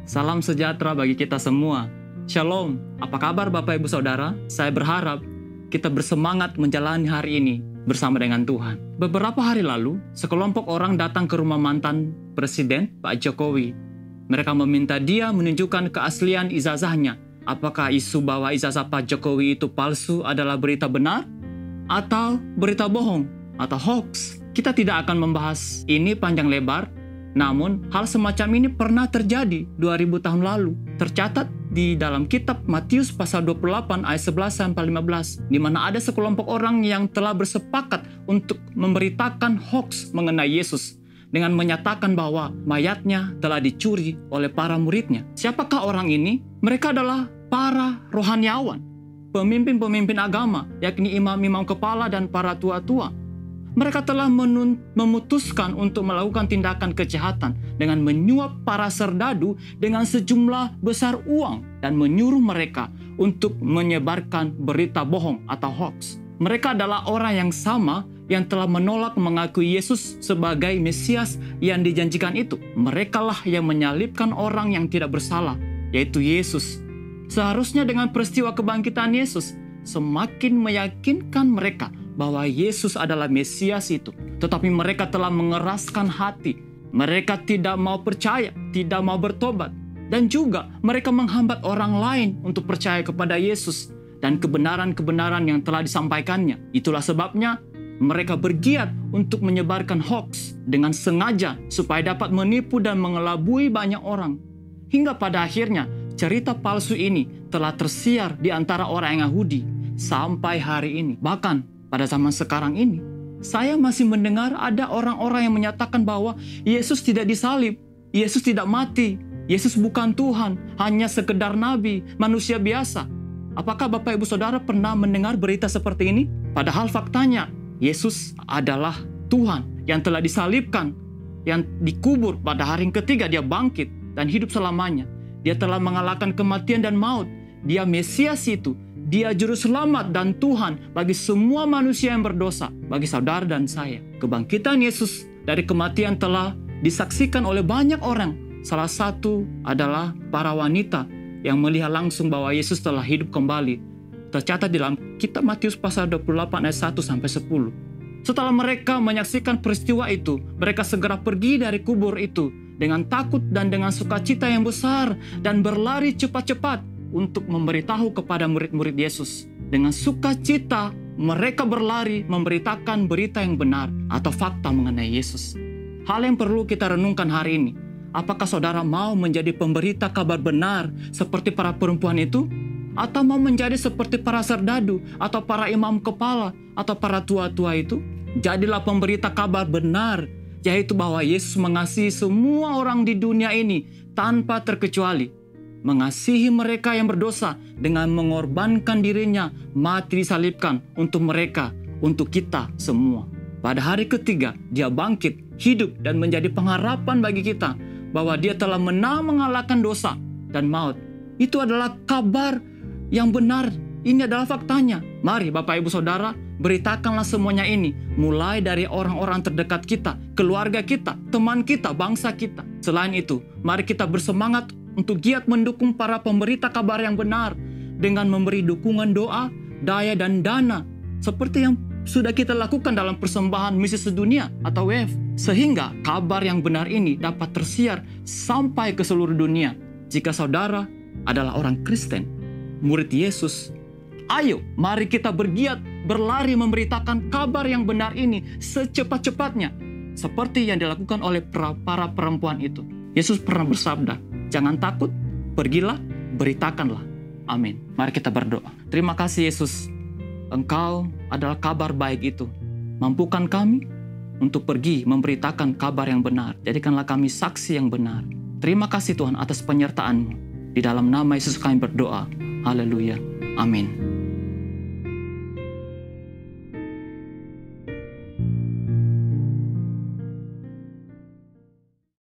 Salam sejahtera bagi kita semua. Shalom, apa kabar Bapak Ibu Saudara? Saya berharap kita bersemangat menjalani hari ini bersama dengan Tuhan. Beberapa hari lalu, sekelompok orang datang ke rumah mantan Presiden Pak Jokowi. Mereka meminta dia menunjukkan keaslian ijazahnya. Apakah isu bahwa ijazah Pak Jokowi itu palsu adalah berita benar? Atau berita bohong? Atau hoax? Kita tidak akan membahas ini panjang lebar. Namun, hal semacam ini pernah terjadi 2000 tahun lalu. Tercatat di dalam kitab Matius pasal 28 ayat 11-15, di mana ada sekelompok orang yang telah bersepakat untuk memberitakan hoax mengenai Yesus dengan menyatakan bahwa mayatnya telah dicuri oleh para muridnya. Siapakah orang ini? Mereka adalah para rohaniawan, pemimpin-pemimpin agama, yakni imam-imam kepala dan para tua-tua. Mereka telah memutuskan untuk melakukan tindakan kejahatan dengan menyuap para serdadu dengan sejumlah besar uang dan menyuruh mereka untuk menyebarkan berita bohong atau hoax. Mereka adalah orang yang sama yang telah menolak mengakui Yesus sebagai Mesias yang dijanjikan itu. Merekalah yang menyalibkan orang yang tidak bersalah, yaitu Yesus. Seharusnya dengan peristiwa kebangkitan Yesus, semakin meyakinkan mereka bahwa Yesus adalah Mesias itu. Tetapi mereka telah mengeraskan hati. Mereka tidak mau percaya, tidak mau bertobat. Dan juga mereka menghambat orang lain untuk percaya kepada Yesus dan kebenaran-kebenaran yang telah disampaikannya. Itulah sebabnya mereka bergiat untuk menyebarkan hoax dengan sengaja supaya dapat menipu dan mengelabui banyak orang. Hingga pada akhirnya cerita palsu ini telah tersiar di antara orang Yahudi sampai hari ini. Bahkan pada zaman sekarang ini, saya masih mendengar ada orang-orang yang menyatakan bahwa Yesus tidak disalib, Yesus tidak mati, Yesus bukan Tuhan, hanya sekedar nabi, manusia biasa. Apakah Bapak Ibu Saudara pernah mendengar berita seperti ini? Padahal faktanya, Yesus adalah Tuhan yang telah disalibkan, yang dikubur pada hari ketiga dia bangkit dan hidup selamanya. Dia telah mengalahkan kematian dan maut. Dia Mesias itu. Dia juru selamat dan Tuhan bagi semua manusia yang berdosa, bagi saudara dan saya. Kebangkitan Yesus dari kematian telah disaksikan oleh banyak orang. Salah satu adalah para wanita yang melihat langsung bahwa Yesus telah hidup kembali. Tercatat di dalam kitab Matius pasal 28 ayat 1-10. Setelah mereka menyaksikan peristiwa itu, mereka segera pergi dari kubur itu dengan takut dan dengan sukacita yang besar dan berlari cepat-cepat untuk memberitahu kepada murid-murid Yesus. Dengan sukacita, mereka berlari memberitakan berita yang benar atau fakta mengenai Yesus. Hal yang perlu kita renungkan hari ini, apakah saudara mau menjadi pemberita kabar benar seperti para perempuan itu? Atau mau menjadi seperti para serdadu atau para imam kepala atau para tua-tua itu? Jadilah pemberita kabar benar, yaitu bahwa Yesus mengasihi semua orang di dunia ini tanpa terkecuali. Mengasihi mereka yang berdosa dengan mengorbankan dirinya mati disalibkan untuk mereka, untuk kita semua. Pada hari ketiga, dia bangkit, hidup dan menjadi pengharapan bagi kita bahwa dia telah mengalahkan dosa dan maut. Itu adalah kabar yang benar. Ini adalah faktanya. Mari Bapak Ibu Saudara, beritakanlah semuanya ini. Mulai dari orang-orang terdekat kita, keluarga kita, teman kita, bangsa kita. Selain itu, mari kita bersemangat untuk giat mendukung para pemberita kabar yang benar dengan memberi dukungan doa, daya, dan dana seperti yang sudah kita lakukan dalam persembahan misi sedunia atau WF, sehingga kabar yang benar ini dapat tersiar sampai ke seluruh dunia. Jika saudara adalah orang Kristen, murid Yesus, ayo mari kita bergiat berlari memberitakan kabar yang benar ini secepat-cepatnya seperti yang dilakukan oleh para perempuan itu. Yesus pernah bersabda, jangan takut, pergilah, beritakanlah. Amin. Mari kita berdoa. Terima kasih Yesus, Engkau adalah kabar baik itu. Mampukan kami untuk pergi memberitakan kabar yang benar. Jadikanlah kami saksi yang benar. Terima kasih Tuhan atas penyertaan-Mu. Di dalam nama Yesus kami berdoa. Haleluya. Amin.